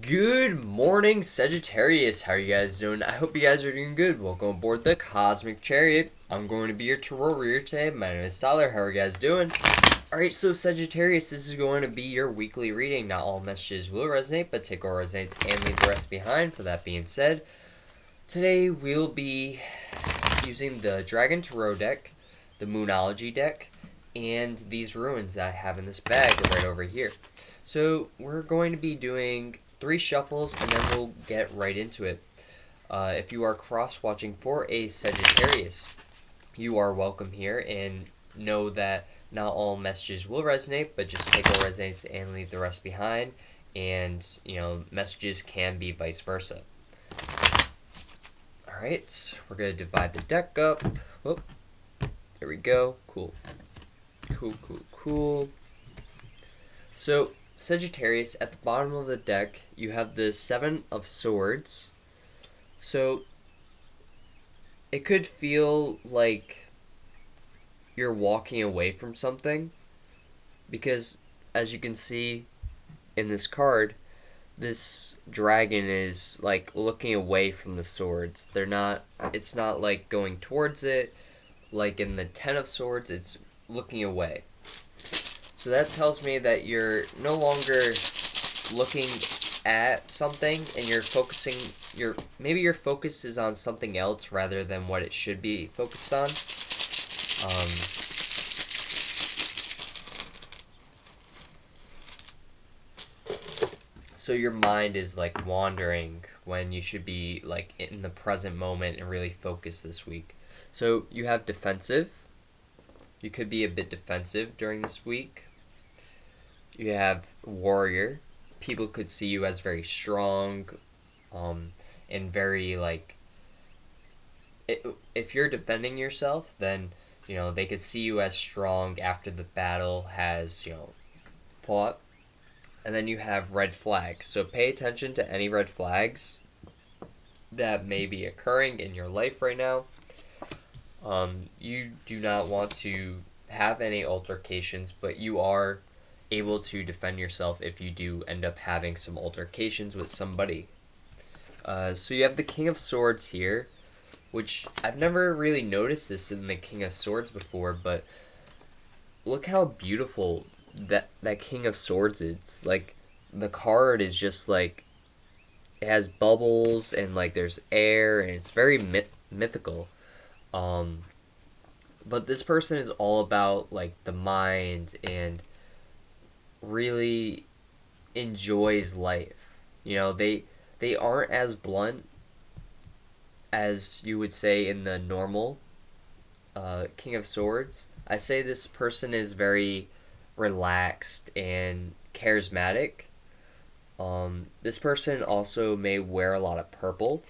Good morning, Sagittarius. How are you guys doing? I hope you guys are doing good. Welcome aboard the Cosmic Chariot. I'm going to be your tarot reader today. My name is Tyler. How are you guys doing? Alright, so Sagittarius, this is going to be your weekly reading. Not all messages will resonate, but take what resonates and leave the rest behind. For that being said, today we'll be using the Dragon Tarot deck, the Moonology deck, and these ruins that I have in this bag right over here. So we're going to be doing 3 shuffles and then we'll get right into it. If you are cross-watching for a Sagittarius, you are welcome here, and know that not all messages will resonate, but just take what resonates and leave the rest behind. And, messages can be vice versa. Alright, we're going to divide the deck up. Whoop. There we go. Cool. Cool. So, Sagittarius, at the bottom of the deck, you have the 7 of Swords. So, it could feel like you're walking away from something, because as you can see in this card, this dragon is like looking away from the swords. It's not like going towards it, like in the 10 of Swords, it's looking away. So that tells me that you're no longer looking at something and you're focusing, maybe your focus is on something else rather than what it should be focused on. So your mind is like wandering when you should be like in the present moment and really focus this week. So you have defensive. You could be a bit defensive during this week. You have warrior. People could see you as very strong, and very like, if you're defending yourself, then they could see you as strong after the battle has fought. And then you have red flags. So pay attention to any red flags that may be occurring in your life right now. You do not want to have any altercations, but you are able to defend yourself if you do end up having some altercations with somebody. So you have the King of Swords here, which I've never really noticed this in the King of Swords before, but look how beautiful that King of Swords is. Like, the card is just like, it has bubbles and like there's air and it's very mythical. But this person is all about like the mind and really enjoys life. They aren't as blunt as you would say in the normal King of Swords. I say this person is very relaxed and charismatic. This person also may wear a lot of purple.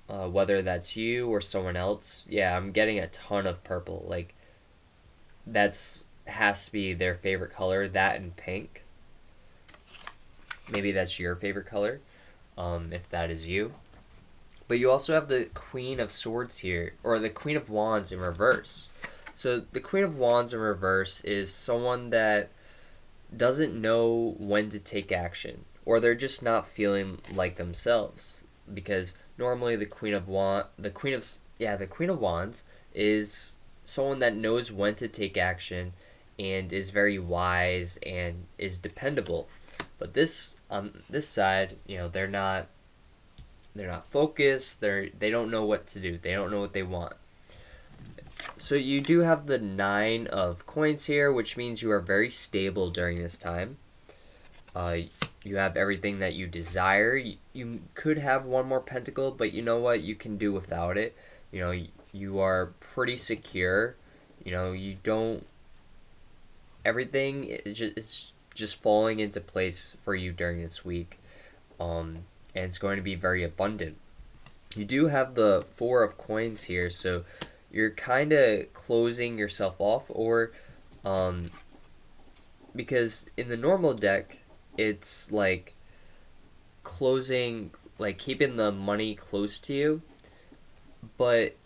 Whether that's you or someone else. Yeah, I'm getting a ton of purple. Like, has to be their favorite color, that and pink. Maybe that's your favorite color, if that is you. But you also have the Queen of Swords here, or the Queen of Wands in reverse. So the Queen of Wands in reverse is someone that doesn't know when to take action, or they're just not feeling like themselves, because normally the Queen of Wands is someone that knows when to take action and is very wise and is dependable. But on this side, they're not focused. They don't know what to do. They don't know what they want. So you do have the 9 of Coins here, which means you are very stable during this time. You have everything that you desire. You could have one more pentacle, but you know what? You can do without it. You are pretty secure. You don't... Everything is just falling into place for you during this week. And it's going to be very abundant. You do have the 4 of Coins here, so you're kind of closing yourself off, or because in the normal deck, it's like closing, like keeping the money close to you, but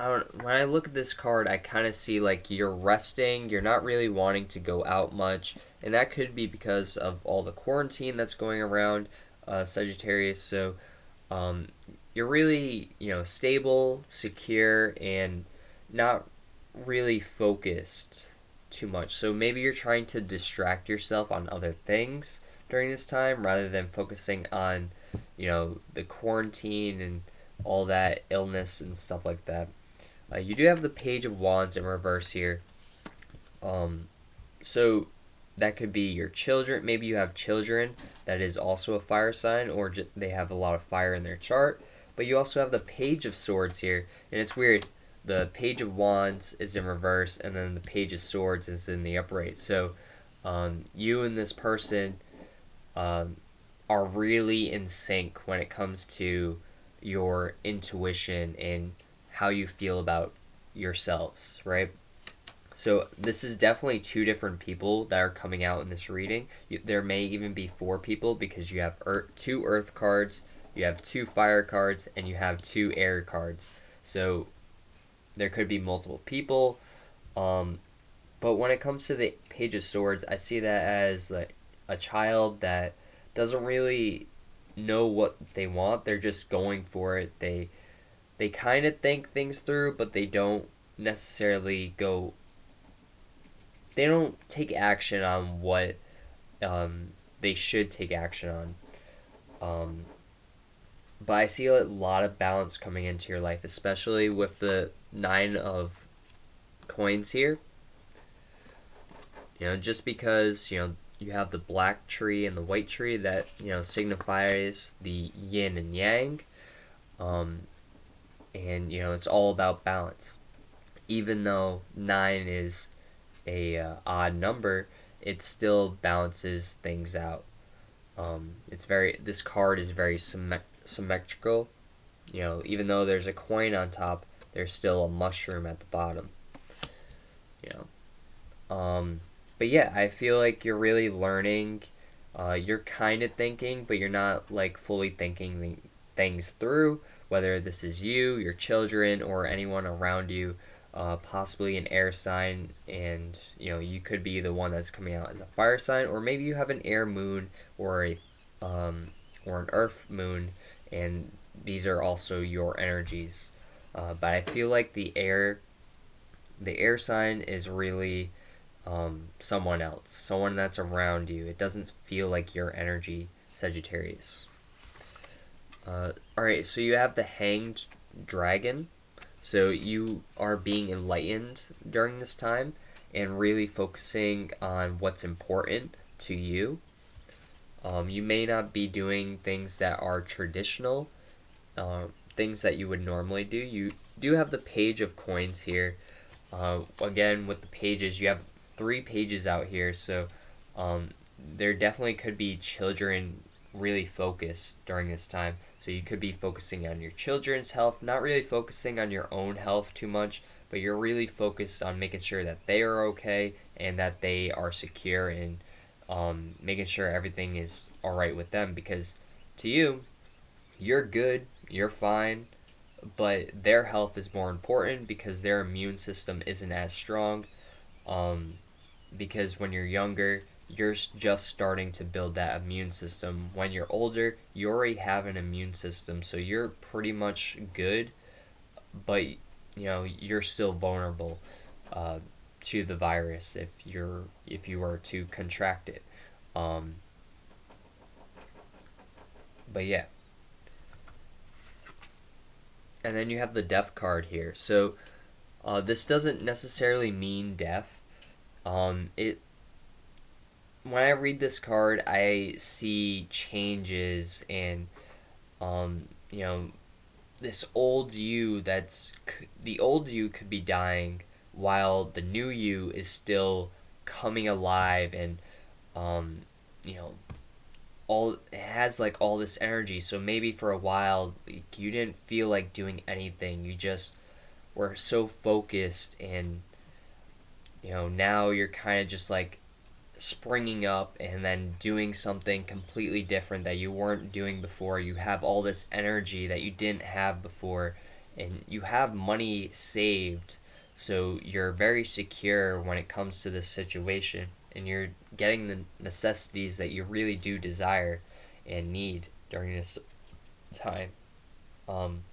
I don't, when I look at this card, I kind of see like you're resting, you're not really wanting to go out much, and that could be because of all the quarantine that's going around, Sagittarius. So, um, you're really, stable, secure, and not really focused too much. So maybe you're trying to distract yourself on other things during this time rather than focusing on, the quarantine and all that illness and stuff like that. You do have the Page of Wands in reverse here. So that could be your children. Maybe you have children that is also a fire sign, or they have a lot of fire in their chart. But you also have the Page of Swords here, and it's weird. The Page of Wands is in reverse, and then the Page of Swords is in the upright. So you and this person are really in sync when it comes to your intuition and how you feel about yourselves, right? So this is definitely two different people that are coming out in this reading. There may even be four people because you have two earth cards, you have two fire cards, and you have two air cards. So there could be multiple people. But when it comes to the Page of Swords, I see that as like a child that doesn't really know what they want. They're just going for it. They kind of think things through, but they don't necessarily go. They don't take action on what they should take action on. But I see a lot of balance coming into your life, especially with the 9 of coins here. Just because, you have the black tree and the white tree that, signifies the yin and yang. And, it's all about balance. Even though 9 is a odd number, it still balances things out. This card is very symmetrical. Even though there's a coin on top, there's still a mushroom at the bottom. But yeah, I feel like you're really learning. You're kind of thinking, but you're not like fully thinking things through. Whether this is you, your children, or anyone around you, possibly an air sign, and you could be the one that's coming out as a fire sign, or maybe you have an air moon or an earth moon, and these are also your energies. But I feel like the air sign is really someone else, someone that's around you. It doesn't feel like your energy, Sagittarius. Alright, so you have the Hanged Dragon. So you are being enlightened during this time and really focusing on what's important to you. You may not be doing things that are traditional, things that you would normally do. You do have the Page of Coins here. Again, with the pages, you have 3 pages out here, so there definitely could be children really focused during this time. So you could be focusing on your children's health, not really focusing on your own health too much, but you're really focused on making sure that they are okay and that they are secure, and making sure everything is alright with them, because to you, you're good, you're fine, but their health is more important because their immune system isn't as strong. Because when you're younger, you're just starting to build that immune system. When you're older, you already have an immune system, so you're pretty much good, but you're still vulnerable to the virus if you were to contract it. But yeah. And then you have the Death card here. So this doesn't necessarily mean death. When I read this card, I see changes, and this old you, the old you could be dying while the new you is still coming alive, and it has like all this energy. So maybe for a while you didn't feel like doing anything, you just were so focused, and now you're kind of just like springing up and then doing something completely different that you weren't doing before. You have all this energy that you didn't have before, and you have money saved, so you're very secure when it comes to this situation, and you're getting the necessities that you really do desire and need during this time. Um,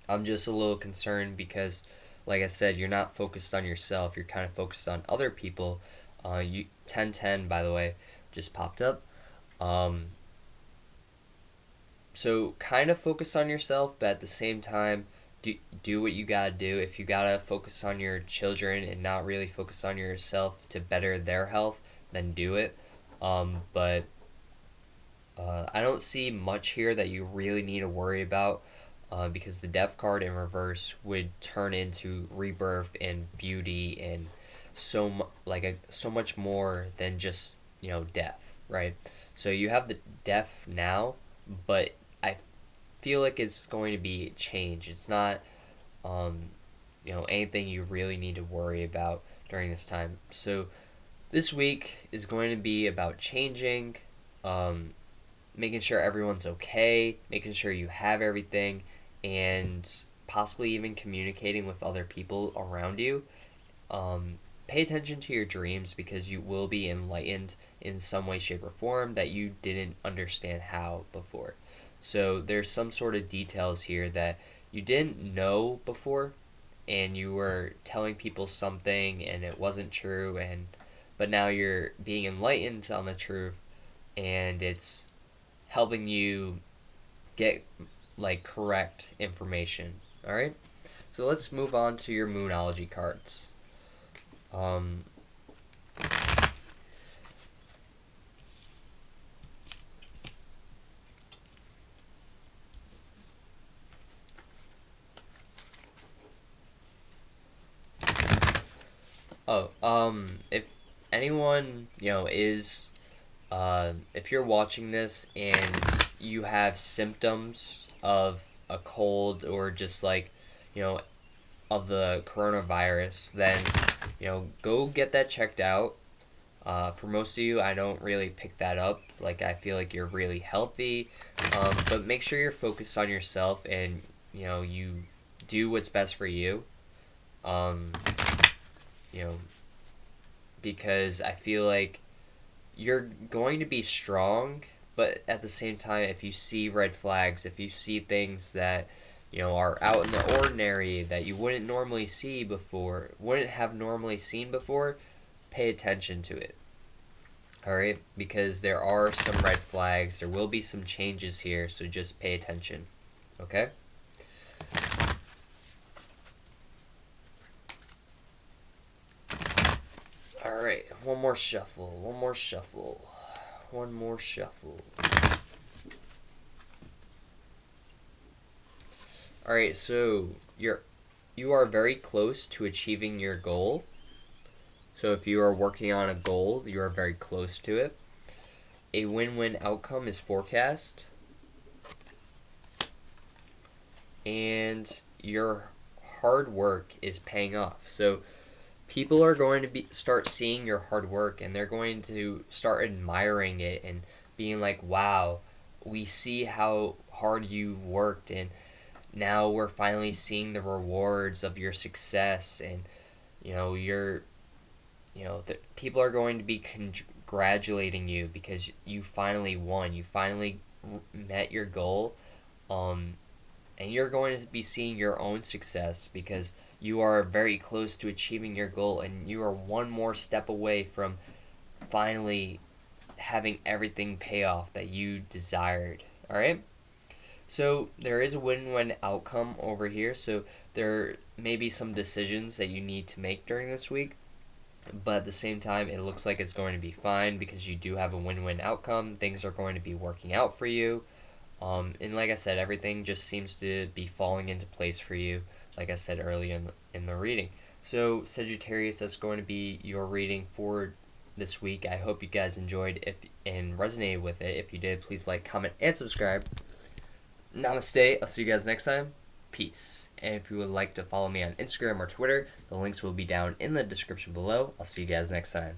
I'm just a little concerned because, like I said, you're not focused on yourself. You're kind of focused on other people. 1010, by the way, just popped up. Um, so kind of focus on yourself, but at the same time, do what you gotta do. If you gotta focus on your children and not really focus on yourself to better their health, then do it. But I don't see much here that you really need to worry about, because the death card in reverse would turn into rebirth and beauty and so much more than just, death, right? So you have the death now, but I feel like it's going to be change. It's not, anything you really need to worry about during this time. So this week is going to be about changing, making sure everyone's okay, making sure you have everything, and possibly even communicating with other people around you. Pay attention to your dreams, because you will be enlightened in some way, shape, or form that you didn't understand how before. So there's some sort of details here that you didn't know before, and you were telling people something and it wasn't true, but now you're being enlightened on the truth, and it's helping you get correct information. All right, so let's move on to your Moonology cards. Um, if anyone, if you're watching this and you have symptoms of a cold or just of the coronavirus, then, go get that checked out. For most of you, I don't really pick that up. I feel like you're really healthy, but make sure you're focused on yourself and, you do what's best for you. You know, because I feel like you're going to be strong, but at the same time, if you see red flags, if you see things that, are out in the ordinary that you wouldn't normally see before, wouldn't have normally seen before, pay attention to it. Alright? Because there are some red flags, there will be some changes here, so just pay attention. Okay? Alright, one more shuffle. Alright, so you are very close to achieving your goal. So if you are working on a goal, you are very close to it. A win-win outcome is forecast. And your hard work is paying off. So people are going to start seeing your hard work, and they're going to start admiring it and being like, wow, we see how hard you worked, and now we're finally seeing the rewards of your success, and people are going to be congratulating you because you finally won. You finally met your goal, and you're going to be seeing your own success because you are very close to achieving your goal, and you are one more step away from finally having everything pay off that you desired. All right? So there is a win-win outcome over here. So there may be some decisions that you need to make during this week, but at the same time, it looks like it's going to be fine because you do have a win-win outcome. Things are going to be working out for you. And like I said, everything just seems to be falling into place for you, like I said earlier in the reading. So Sagittarius, that's going to be your reading for this week. I hope you guys enjoyed and resonated with it. If you did, please like, comment, and subscribe. Namaste. I'll see you guys next time. Peace. And if you would like to follow me on Instagram or Twitter, the links will be down in the description below. I'll see you guys next time.